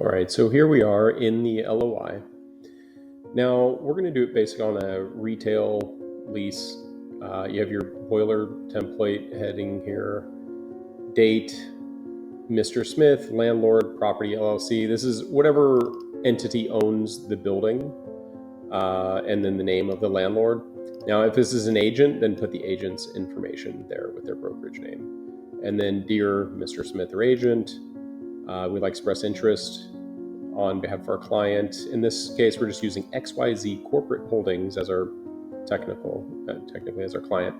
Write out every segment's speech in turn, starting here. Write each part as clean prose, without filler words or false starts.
All right, so here we are in the LOI. Now we're going to do it based on a retail lease. You have your boiler template heading here, date, Mr. Smith, landlord, property LLC. This is whatever entity owns the building, and then the name of the landlord. Now, if this is an agent, then put the agent's information there with their brokerage name. And then, dear Mr. Smith or agent, we'd like to express interest on behalf of our client. In this case, we're just using XYZ Corporate Holdings as our technically as our client.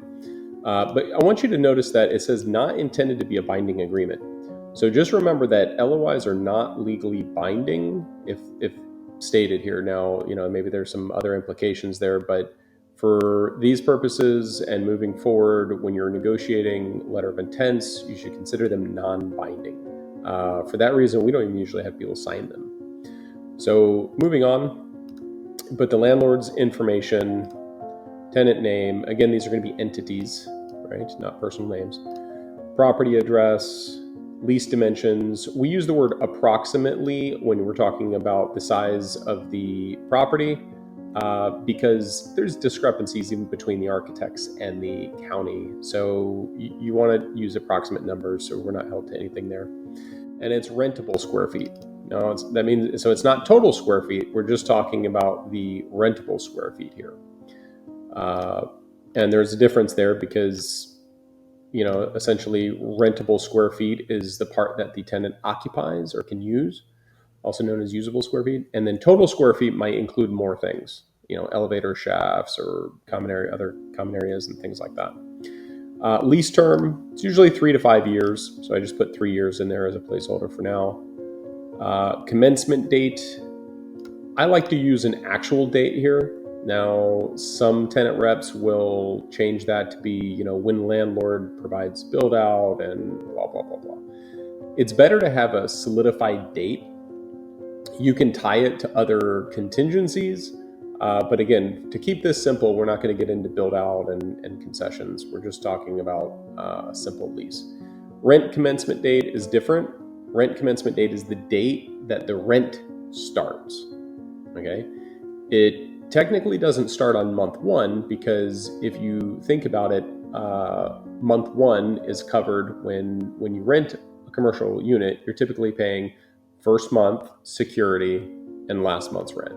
But I want you to notice that it says not intended to be a binding agreement. So just remember that LOIs are not legally binding if stated here. Now, maybe there's some other implications there, but for these purposes and moving forward, when you're negotiating letter of intents, you should consider them non-binding. For that reason, we don't even usually have people sign them. So moving on, put the landlord's information, tenant name. Again, these are going to be entities, right? Not personal names. Property address, lease dimensions. We use the word approximately when we're talking about the size of the property because there's discrepancies even between the architects and the county. So you want to use approximate numbers so we're not held to anything there. And it's rentable square feet. Now, that means, so it's not total square feet. We're just talking about the rentable square feet here. And there's a difference there because, essentially rentable square feet is the part that the tenant occupies or can use, also known as usable square feet. And then total square feet might include more things, elevator shafts or other common areas and things like that. Lease term, it's usually 3 to 5 years. So I just put 3 years in there as a placeholder for now. Commencement date, I like to use an actual date here. Now, some tenant reps will change that to be, when landlord provides build out and blah, blah, blah, blah. It's better to have a solidified date. You can tie it to other contingencies. But again, to keep this simple, we're not going to get into build out and concessions. We're just talking about a simple lease. Rent commencement date is different. Rent commencement date is the date that the rent starts. Okay. It technically doesn't start on month one because if you think about it, month one is covered when you rent a commercial unit, you're typically paying first month, security, and last month's rent.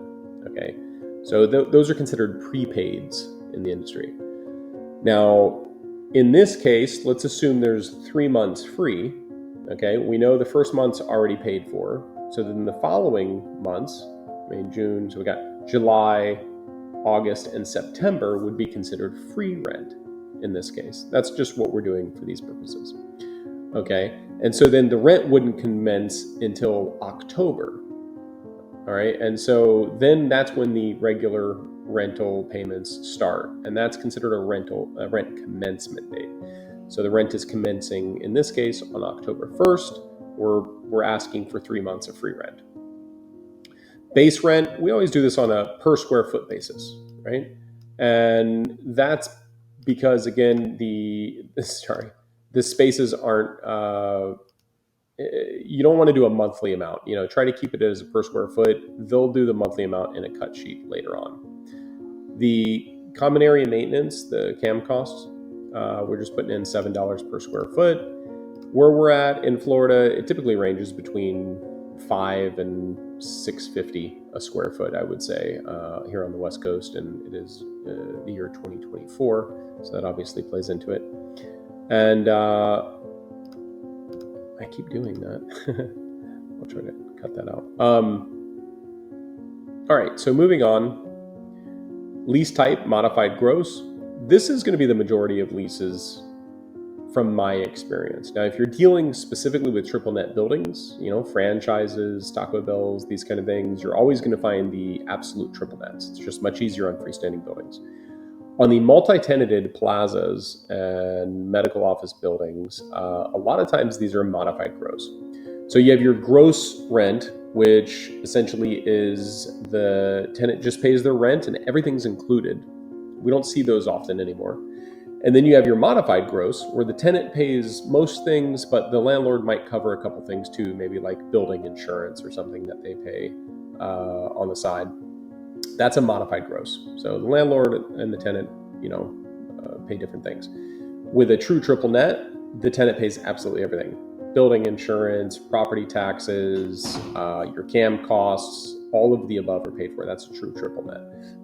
Okay. So those are considered prepaids in the industry. Now, in this case, let's assume there's 3 months free. Okay, we know the first month's already paid for. So then the following months, May, June, so we got July, August, and September would be considered free rent in this case. That's just what we're doing for these purposes. Okay, and so then the rent wouldn't commence until October. All right, and so then that's when the regular rental payments start, and that's considered a rent commencement date. So the rent is commencing, in this case, on October 1st. We're asking for 3 months of free rent. Base rent, we always do this on a per square foot basis, right? And that's because, again, the spaces aren't, you don't want to do a monthly amount. Try to keep it as a per square foot. They'll do the monthly amount in a cut sheet later on. The common area maintenance, the CAM costs, we're just putting in $7 per square foot. Where we're at in Florida, it typically ranges between $5 and $6.50 a square foot, I would say, here on the West Coast, and it is the year 2024, so that obviously plays into it. And I keep doing that. I'll try to cut that out. All right, so moving on. Lease type, modified gross. This is going to be the majority of leases from my experience. Now, if you're dealing specifically with triple net buildings, franchises, Taco Bells, these kind of things, you're always going to find the absolute triple nets. It's just much easier on freestanding buildings. On the multi-tenanted plazas and medical office buildings, a lot of times these are modified gross. So you have your gross rent, which essentially is the tenant just pays their rent and everything's included. We don't see those often anymore. And then you have your modified gross, where the tenant pays most things, but the landlord might cover a couple things too, maybe like building insurance or something that they pay on the side. That's a modified gross. So the landlord and the tenant, pay different things. With a true triple net, the tenant pays absolutely everything. Building insurance, property taxes, your CAM costs, all of the above are paid for. That's a true triple net.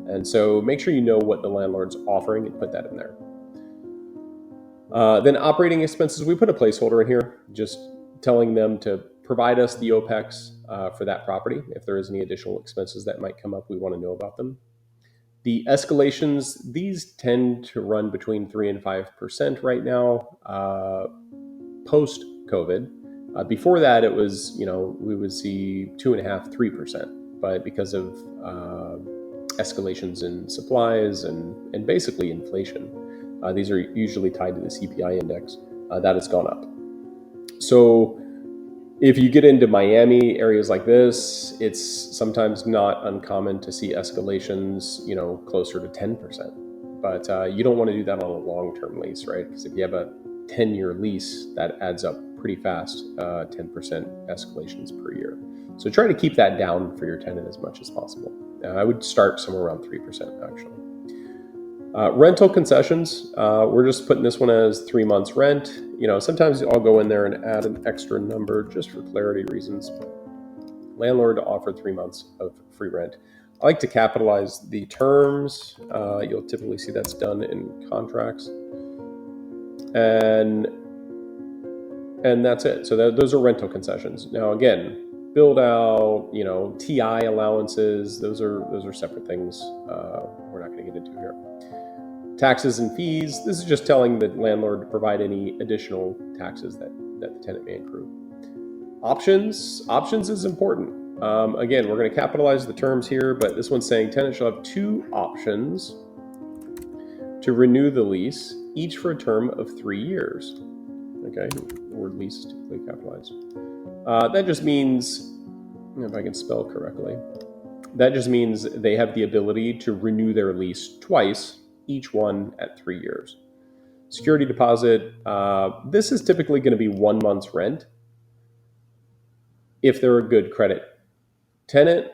And so make sure you know what the landlord's offering and put that in there. Then operating expenses, we put a placeholder in here, just telling them to provide us the OPEX for that property. If there is any additional expenses that might come up, we want to know about them. The escalations, these tend to run between 3 and 5% right now, post-COVID. Before that, it was, we would see 2.5%, 3%. But because of escalations in supplies and basically inflation, these are usually tied to the CPI index, that has gone up. So if you get into Miami, areas like this, it's sometimes not uncommon to see escalations, closer to 10%. But you don't want to do that on a long-term lease, right? Because if you have a 10-year lease, that adds up pretty fast, 10% escalations per year. So try to keep that down for your tenant as much as possible. I would start somewhere around 3%, actually. Rental concessions, we're just putting this one as 3 months rent. Sometimes I'll go in there and add an extra number just for clarity reasons. Landlord to offer 3 months of free rent. I like to capitalize the terms. You'll typically see that's done in contracts. And that's it. So those are rental concessions. Now, again, build out, TI allowances, those are separate things. We're not going to get into here. Taxes and fees, this is just telling the landlord to provide any additional taxes that the tenant may accrue. Options is important. Again, we're going to capitalize the terms here, but this one's saying tenant shall have 2 options to renew the lease, each for a term of 3 years. Okay, the word lease is typically capitalized. That just means, if I can spell correctly, that just means they have the ability to renew their lease twice, each one at 3 years. Security deposit, this is typically going to be 1 month's rent. If they're a good credit tenant,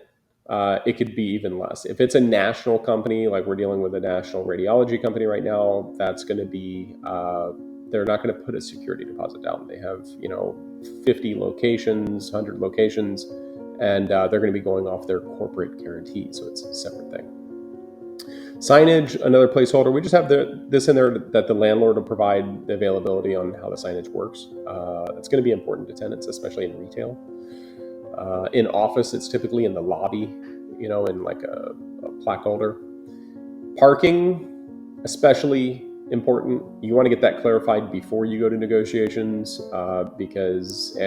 it could be even less. If it's a national company, like we're dealing with a national radiology company right now, that's going to be, they're not going to put a security deposit down. They have, 50 locations, 100 locations, and they're going to be going off their corporate guarantee. So it's a separate thing. Signage, another placeholder. We just have this in there that the landlord will provide the availability on how the signage works. It's going to be important to tenants, especially in retail. In office, it's typically in the lobby, in like a plaque holder. Parking, especially important. You want to get that clarified before you go to negotiations, because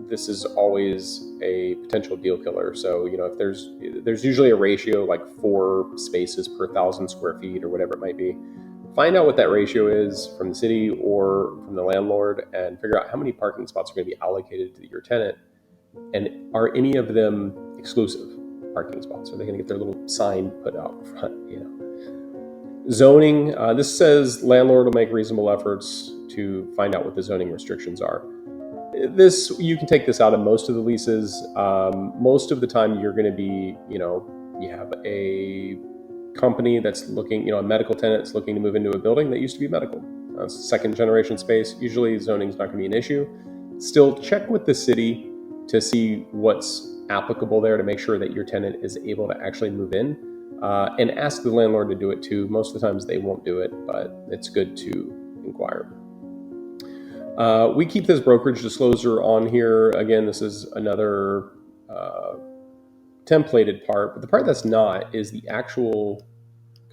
this is always a potential deal killer. So, if there's usually a ratio like 4 spaces per 1,000 square feet or whatever it might be. Find out what that ratio is from the city or from the landlord and figure out how many parking spots are going to be allocated to your tenant. And are any of them exclusive parking spots? Are they going to get their little sign put out front? Zoning, this says landlord will make reasonable efforts to find out what the zoning restrictions are. You can take this out of most of the leases. Most of the time you're going to be, you have a company that's looking, a medical tenant that's looking to move into a building that used to be medical. Second generation space, usually zoning is not going to be an issue. Still check with the city to see what's applicable there to make sure that your tenant is able to actually move in, and ask the landlord to do it too. Most of the times they won't do it, but it's good to inquire. We keep this brokerage disclosure on here. Again, this is another templated part, but the part that's not is the actual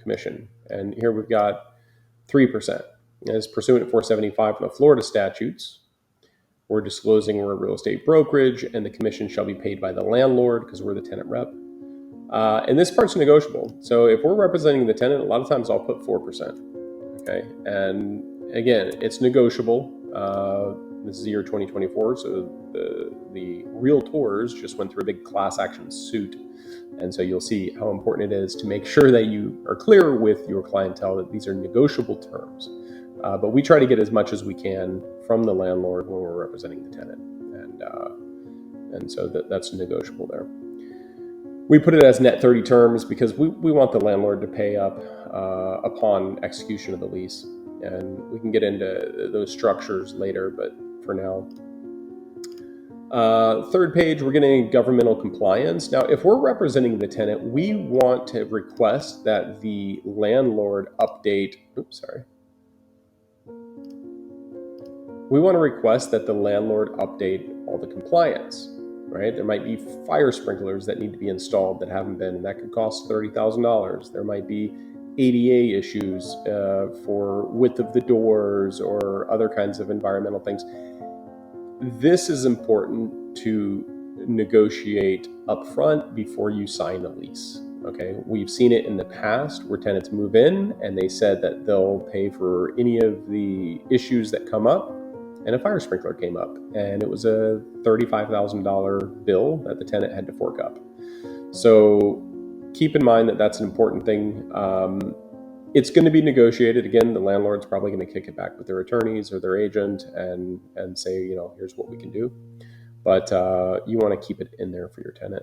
commission. And here we've got 3%. As pursuant to 475 from the Florida statutes, we're disclosing we're a real estate brokerage and the commission shall be paid by the landlord because we're the tenant rep. And this part's negotiable. So if we're representing the tenant, a lot of times I'll put 4%. Okay. And again, it's negotiable. This is the year 2024. So the realtors just went through a big class action suit And so you'll see how important it is to make sure that you are clear with your clientele that these are negotiable terms. But we try to get as much as we can from the landlord when we're representing the tenant. And so that's negotiable there. We put it as net 30 terms because we want the landlord to pay up upon execution of the lease. And we can get into those structures later, but for now. Third page, we're getting governmental compliance. Now, if we're representing the tenant, we want to request that the landlord update, we want to request that the landlord update all the compliance, right? There might be fire sprinklers that need to be installed that haven't been, and that could cost $30,000. There might be ADA issues for width of the doors or other kinds of environmental things. This is important to negotiate upfront before you sign a lease. Okay, we've seen it in the past where tenants move in and they said that they'll pay for any of the issues that come up, and a fire sprinkler came up, and it was a $35,000 bill that the tenant had to fork up. So keep in mind that that's an important thing. It's going to be negotiated. Again, the landlord's probably going to kick it back with their attorneys or their agent and say, here's what we can do. But you want to keep it in there for your tenant.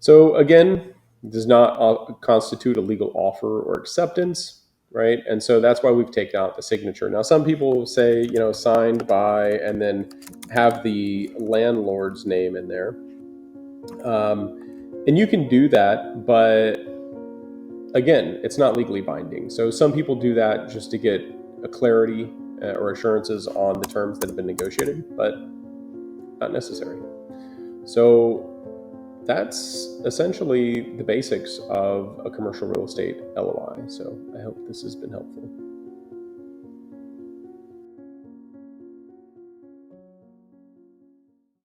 So again, it does not constitute a legal offer or acceptance, right? And so that's why we've taken out the signature. Now, some people say, signed by, and then have the landlord's name in there. And you can do that, but again, it's not legally binding. So some people do that just to get a clarity or assurances on the terms that have been negotiated, but not necessary. So that's essentially the basics of a commercial real estate LOI. So I hope this has been helpful.